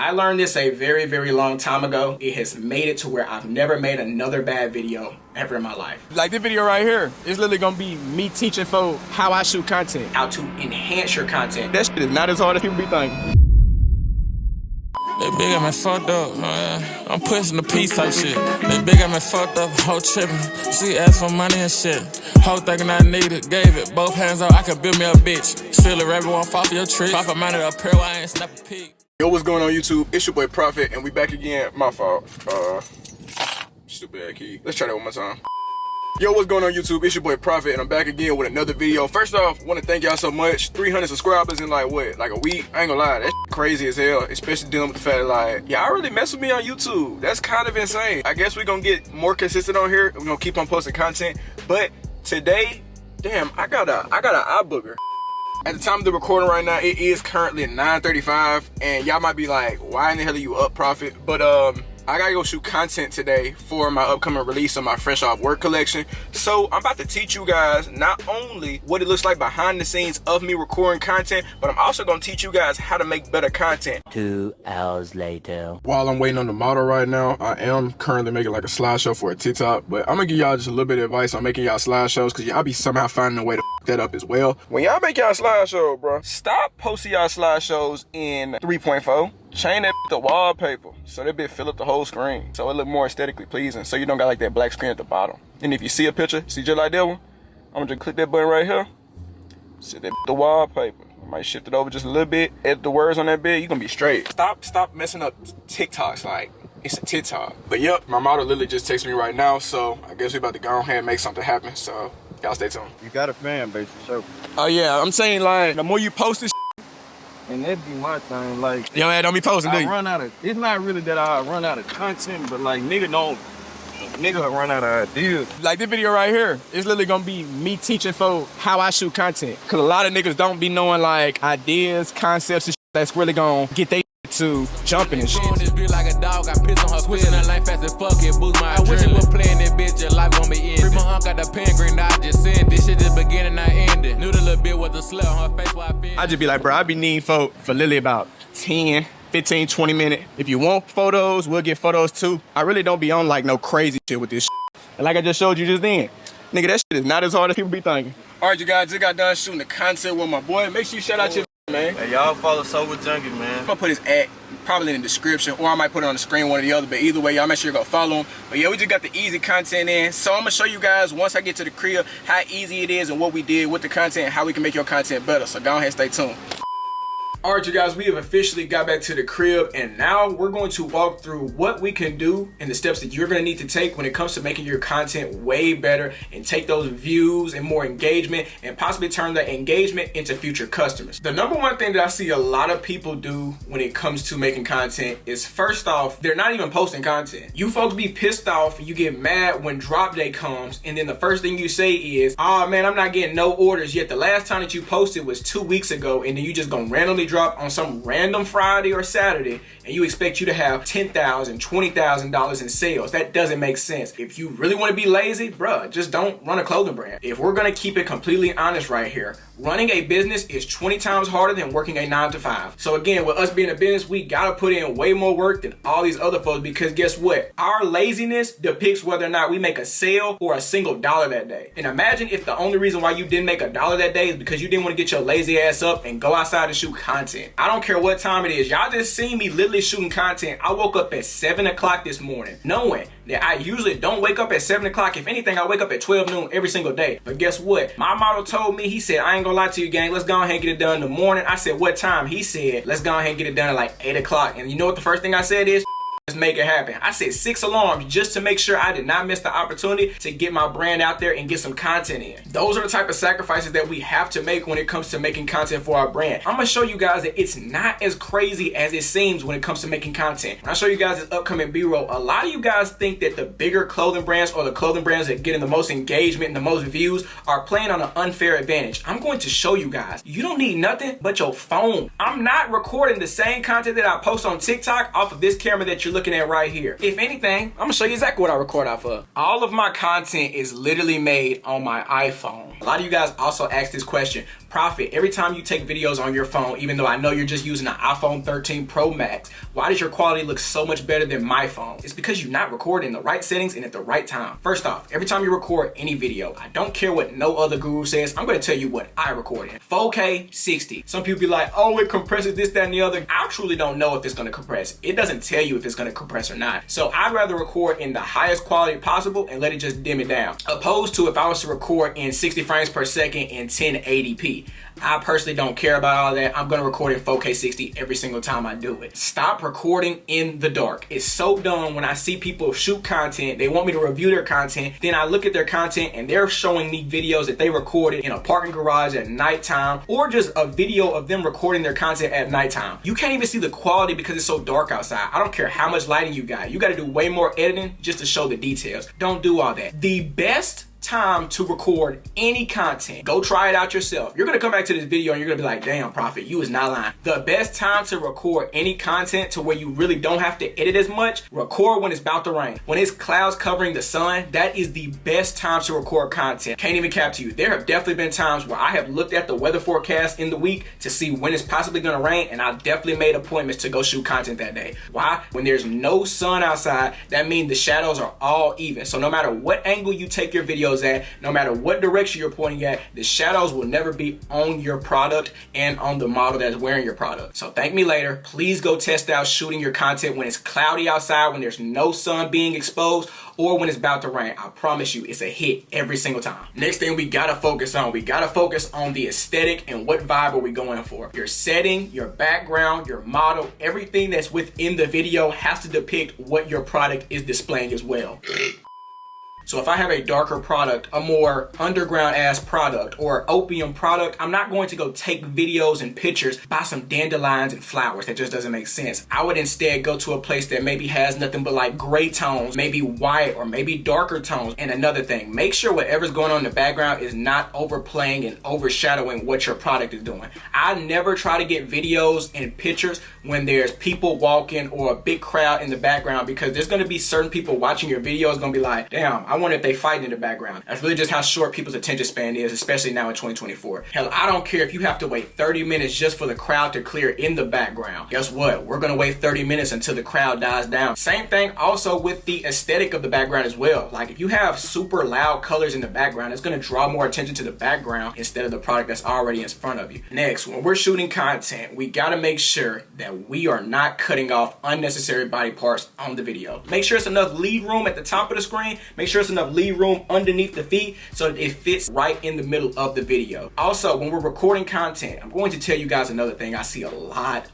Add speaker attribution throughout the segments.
Speaker 1: I learned this a very, very long time ago. It has made it to where I've never made another bad video ever in my life.
Speaker 2: Like this video right here, it's literally gonna be me teaching folks how I shoot content.
Speaker 1: How to enhance your content.
Speaker 2: That shit is not as hard as people be thinking.
Speaker 3: They big at me fucked up, man. I'm pushing the peace type shit. They big at me fucked up, whole tripping. She asked for money and shit. Whole thinking I need it, gave it. Both hands up, I could build me a bitch. Still a rebel, won't fall for your trick. ProfitMinded up here, I ain't snap a peek.
Speaker 2: Yo, what's going on YouTube? It's your boy Profit, and we back again. My fault. Stupid ass key. Let's try that one more time. Yo, what's going on YouTube? It's your boy Profit, and I'm back again with another video. First off, want to thank y'all so much. 300 subscribers in like a week? I ain't gonna lie, that's crazy as hell, especially dealing with the fact that like, y'all really mess with me on YouTube. That's kind of insane. I guess we're gonna get more consistent on here. We're gonna keep on posting content, but today, damn, I got an eye booger. At the time of the recording right now, it is currently 9:35, and y'all might be like, why in the hell are you up, Profit? But I gotta go shoot content today for my upcoming release of my Fresh Off Work collection. So I'm about to teach you guys not only what it looks like behind the scenes of me recording content, but I'm also gonna teach you guys how to make better content.
Speaker 4: 2 hours later.
Speaker 2: While I'm waiting on the model right now, I am currently making like a slideshow for a TikTok, but I'm gonna give y'all just a little bit of advice on making y'all slideshows, because y'all be somehow finding a way to f that up as well. When y'all make y'all slideshow, bro, stop posting y'all slideshows in 3.4. Change that to wallpaper so that bit fill up the whole screen so it look more aesthetically pleasing, so you don't got like that black screen at the bottom. And if you see a picture, see just like that one, I'm gonna just click that button right here, set that to wallpaper. I might shift it over just a little bit, edit the words on that bit, you're gonna be straight. Stop messing up TikToks like it's a TikTok. But yep, my model literally just texted me right now, so I guess we about to go ahead and make something happen, so y'all stay tuned.
Speaker 5: You got a fan base for sure.
Speaker 2: Oh yeah, I'm saying like, the more you post this,
Speaker 5: And that'd be my thing, like,
Speaker 2: yo man, don't be posting, do you?
Speaker 5: it's not really that I run out of content, but like, nigga run out of ideas.
Speaker 2: Like this video right here, it's literally gonna be me teaching folks how I shoot content. Cause a lot of niggas don't be knowing like ideas, concepts and shit that's really gonna get they to jumping and shit.
Speaker 3: This bitch like a dog, I piss on her switching her life fast as fuck, it boost my adrenaline. I wish it was playing that bitch, your life won't be ending. My uncle got the pen green, I just said this shit is beginning, not ending. Knew the little bit was a slur on her face while I feel.
Speaker 2: I just be like, bro, I be needing folk for literally about 10, 15, 20 minutes. If you want photos, we'll get photos too. I really don't be on like no crazy shit with this shit. And like I just showed you just then, nigga, that shit is not as hard as people be thinking. All right, you guys, just got done shooting the content with my boy. Make sure you shout out your man.
Speaker 5: Hey, y'all follow Sober Junkie, man.
Speaker 2: I'm gonna put his ad probably in the description, or I might put it on the screen, one or the other, but either way, y'all make sure you go follow him. But yeah, we just got the easy content in, so I'm gonna show you guys once I get to the crib how easy it is and what we did with the content and how we can make your content better, so go ahead and stay tuned. All right, you guys, we have officially got back to the crib, and now we're going to walk through what we can do and the steps that you're going to need to take when it comes to making your content way better and take those views and more engagement and possibly turn that engagement into future customers. The number one thing that I see a lot of people do when it comes to making content is, first off, they're not even posting content. You folks be pissed off, you get mad when drop day comes, and then the first thing you say is, oh man, I'm not getting no orders yet. The last time that you posted was 2 weeks ago, and then you just gonna randomly drop on some random Friday or Saturday and you expect you to have $10,000, $20,000 in sales. That doesn't make sense. If you really want to be lazy, bruh, just don't run a clothing brand. If we're gonna keep it completely honest right here, running a business is 20 times harder than working a 9-to-5. So again, with us being a business, we gotta put in way more work than all these other folks, because guess what? Our laziness depicts whether or not we make a sale or a single dollar that day. And imagine if the only reason why you didn't make a dollar that day is because you didn't want to get your lazy ass up and go outside and shoot content. I don't care what time it is. Y'all just seen me literally shooting content. I woke up at 7 o'clock this morning, knowing that I usually don't wake up at 7 o'clock. If anything, I wake up at 12 noon every single day. But guess what? My model told me, he said, I ain't gonna lie to you, gang. Let's go ahead and get it done in the morning. I said, what time? He said, let's go ahead and get it done at like 8 o'clock. And you know what the first thing I said is? Let's make it happen. I set 6 alarms just to make sure I did not miss the opportunity to get my brand out there and get some content in. Those are the type of sacrifices that we have to make when it comes to making content for our brand. I'm gonna show you guys that it's not as crazy as it seems when it comes to making content. When I show you guys this upcoming B-roll, a lot of you guys think that the bigger clothing brands or the clothing brands that getting the most engagement and the most views are playing on an unfair advantage. I'm going to show you guys, you don't need nothing but your phone. I'm not recording the same content that I post on TikTok off of this camera that you're looking at right here. If anything, I'm gonna show you exactly what I record off of. All of my content is literally made on my iPhone. A lot of you guys also asked this question,
Speaker 1: Profit, every time you take videos on your phone, even though I know you're just using an iPhone 13 Pro Max, why does your quality look so much better than my phone? It's because you're not recording in the right settings and at the right time. First off, every time you record any video, I don't care what no other guru says, I'm gonna tell you what I record in. 4K 60. Some people be like, oh, it compresses this, that, and the other. I truly don't know if it's gonna compress. It doesn't tell you if it's gonna compress or not. So I'd rather record in the highest quality possible and let it just dim it down. Opposed to if I was to record in 60 frames per second in 1080p. I personally don't care about all that. I'm gonna record in 4K 60 every single time I do it. Stop recording in the dark. It's so dumb when I see people shoot content, they want me to review their content, then I look at their content and they're showing me videos that they recorded in a parking garage at nighttime, or just a video of them recording their content at nighttime. You can't even see the quality because it's so dark outside. I don't care how much lighting you got. You gotta do way more editing just to show the details. Don't do all that. The best time to record any content, go try it out yourself. You're gonna come back to this video and you're gonna be like, damn, Prophet, you is not lying. The best time to record any content to where you really don't have to edit as much, record when it's about to rain. When it's clouds covering the sun, that is the best time to record content. Can't even cap to you. There have definitely been times where I have looked at the weather forecast in the week to see when it's possibly gonna rain, and I definitely made appointments to go shoot content that day. Why? When there's no sun outside, that means the shadows are all even. So no matter what angle you take your videos at, no matter what direction you're pointing at, the shadows will never be on your product and on the model that's wearing your product. So thank me later. Please go test out shooting your content when it's cloudy outside, when there's no sun being exposed, or when it's about to rain. I promise you, it's a hit every single time. Next thing we gotta focus on the aesthetic and what vibe are we going for. Your setting, your background, your model, everything that's within the video has to depict what your product is displaying as well. So if I have a darker product, a more underground ass product, or opium product, I'm not going to go take videos and pictures by some dandelions and flowers. That just doesn't make sense. I would instead go to a place that maybe has nothing but like gray tones, maybe white, or maybe darker tones. And another thing, make sure whatever's going on in the background is not overplaying and overshadowing what your product is doing. I never try to get videos and pictures when there's people walking or a big crowd in the background, because there's gonna be certain people watching your video is gonna be like, damn, I wonder if they fighting in the background. That's really just how short people's attention span is, especially now in 2024. Hell, I don't care if you have to wait 30 minutes just for the crowd to clear in the background. Guess what? We're gonna wait 30 minutes until the crowd dies down. Same thing also with the aesthetic of the background as well. Like if you have super loud colors in the background, it's gonna draw more attention to the background instead of the product that's already in front of you. Next, when we're shooting content, we gotta make sure that we are not cutting off unnecessary body parts on the video. Make sure it's enough lead room at the top of the screen. Make sure it's enough lead room underneath the feet so that it fits right in the middle of the video. Also, when we're recording content, I'm going to tell you guys another thing I see a lot.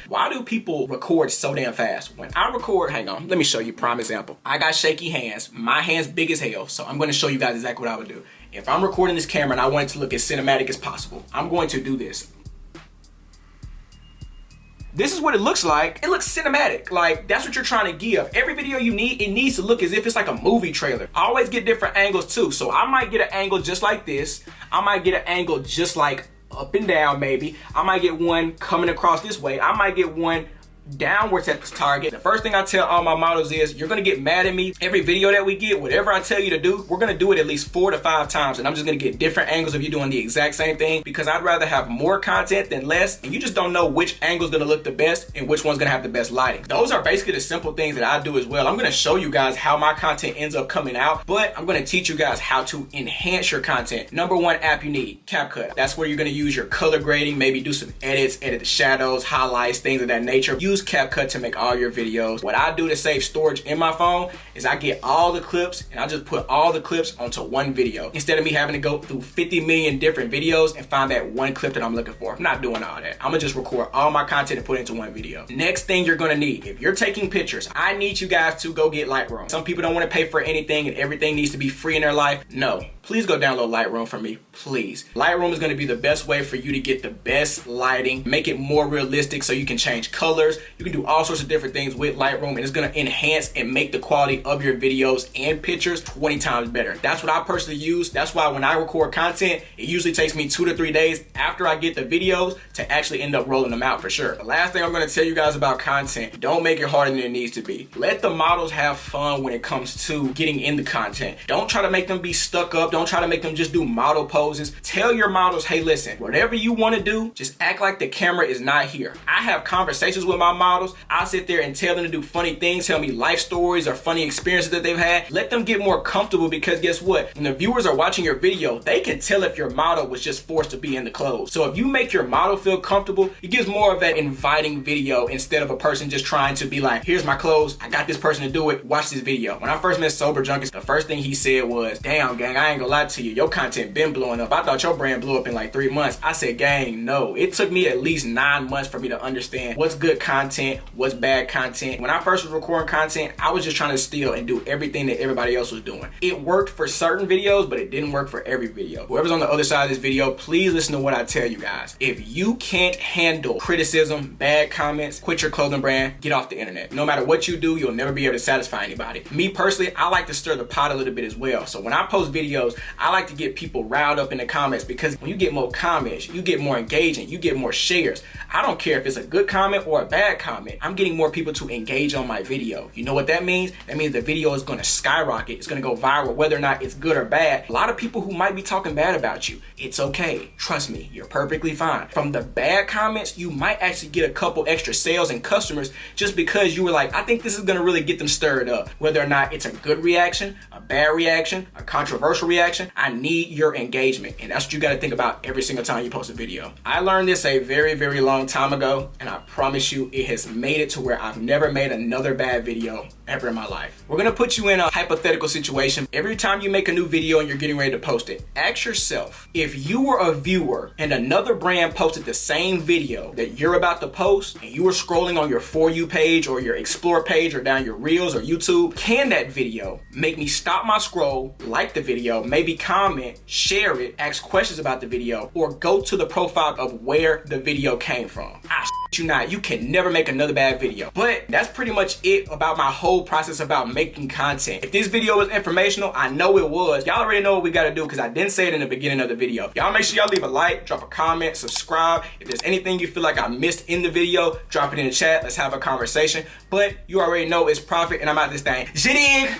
Speaker 1: Why do people record so damn fast? When I record, hang on, let me show you prime example. I got shaky hands. My hand's big as hell, so I'm going to show you guys exactly what I would do. If I'm recording this camera and I want it to look as cinematic as possible, I'm going to do this. This is what it looks like. It looks cinematic. Like, that's what you're trying to give. Every video you need, it needs to look as if it's like a movie trailer. I always get different angles too. So I might get an angle just like this. I might get an angle just like up and down maybe. I might get one coming across this way. I might get one downwards at the target. The first thing I tell all my models is, you're gonna get mad at me every video that we get. Whatever I tell you to do, we're gonna do it at least 4 to 5 times, and I'm just gonna get different angles of you doing the exact same thing, because I'd rather have more content than less, and you just don't know which angle's gonna look the best and which one's gonna have the best lighting. Those are basically the simple things that I do as well. I'm gonna show you guys how my content ends up coming out, but I'm gonna teach you guys how to enhance your content. Number one app you need, CapCut. That's where you're gonna use your color grading, maybe do some edits, edit the shadows, highlights, things of that nature. Use CapCut to make all your videos. What I do to save storage in my phone is I get all the clips and I just put all the clips onto one video, instead of me having to go through 50 million different videos and find that one clip that I'm looking for. I'm not doing all that. I'm gonna just record all my content and put it into one video. Next thing you're gonna need, if you're taking pictures, I need you guys to go get Lightroom. Some people don't want to pay for anything and everything needs to be free in their life. No, please go download Lightroom for me, please. Lightroom is gonna be the best way for you to get the best lighting, make it more realistic so you can change colors, You can do all sorts of different things with Lightroom, and it's gonna enhance and make the quality of your videos and pictures 20 times better. That's what I personally use. That's why when I record content, it usually takes me 2 to 3 days after I get the videos to actually end up rolling them out for sure. The last thing I'm gonna tell you guys about content, don't make it harder than it needs to be. Let the models have fun when it comes to getting in the content. Don't try to make them be stuck up. Don't try to make them just do model poses. Tell your models, hey, listen, whatever you wanna do, just act like the camera is not here. I have conversations with my models. I sit there and tell them to do funny things, tell me life stories or funny experiences that they've had. Let them get more comfortable, because guess what? When the viewers are watching your video, they can tell if your model was just forced to be in the clothes. So if you make your model feel comfortable, it gives more of that inviting video instead of a person just trying to be like, here's my clothes, I got this person to do it, watch this video. When I first met Sober Junkies, the first thing he said was, damn gang, I ain't gonna lie to you, your content been blowing up. I thought your brand blew up in like 3 months. I said, gang, no. It took me at least 9 months for me to understand what's good content, what's bad content. When I first was recording content, I was just trying to steal and do everything that everybody else was doing. It worked for certain videos, but it didn't work for every video. Whoever's on the other side of this video, please listen to what I tell you guys. If you can't handle criticism, bad comments, quit your clothing brand, get off the internet. No matter what you do, you'll never be able to satisfy anybody. Me personally, I like to stir the pot a little bit as well. So when I post videos, I like to get people riled up in the comments, because when you get more comments, you get more engagement, you get more shares. I don't care if it's a good comment or a bad comment. I'm getting more people to engage on my video. You know what that means? That means the video is gonna skyrocket. It's gonna go viral, whether or not it's good or bad. A lot of people who might be talking bad about you, it's okay. Trust me, you're perfectly fine. From the bad comments, you might actually get a couple extra sales and customers just because you were like, I think this is gonna really get them stirred up. Whether or not it's a good reaction, a bad reaction, a controversial reaction, I need your engagement. And that's what you gotta think about every single time you post a video. I learned this a very, very long time ago, and I promise you it has made it to where I've never made another bad video ever in my life. We're gonna put you in a hypothetical situation. Every time you make a new video and you're getting ready to post it, ask yourself, if you were a viewer and another brand posted the same video that you're about to post, and you were scrolling on your For You page or your Explore page or down your Reels or YouTube, can that video make me stop my scroll, like the video, maybe comment, share it, ask questions about the video, or go to the profile of where the video came from? I you not, you can never make another bad video. But that's pretty much it about my whole process about making content. If this video was informational, I know it was. Y'all already know what we gotta do, because I didn't say it in the beginning of the video. Y'all make sure y'all leave a like, drop a comment, subscribe. If there's anything you feel like I missed in the video, drop it in the chat. Let's have a conversation. But you already know it's Profit, and I'm out this thing. Jitty!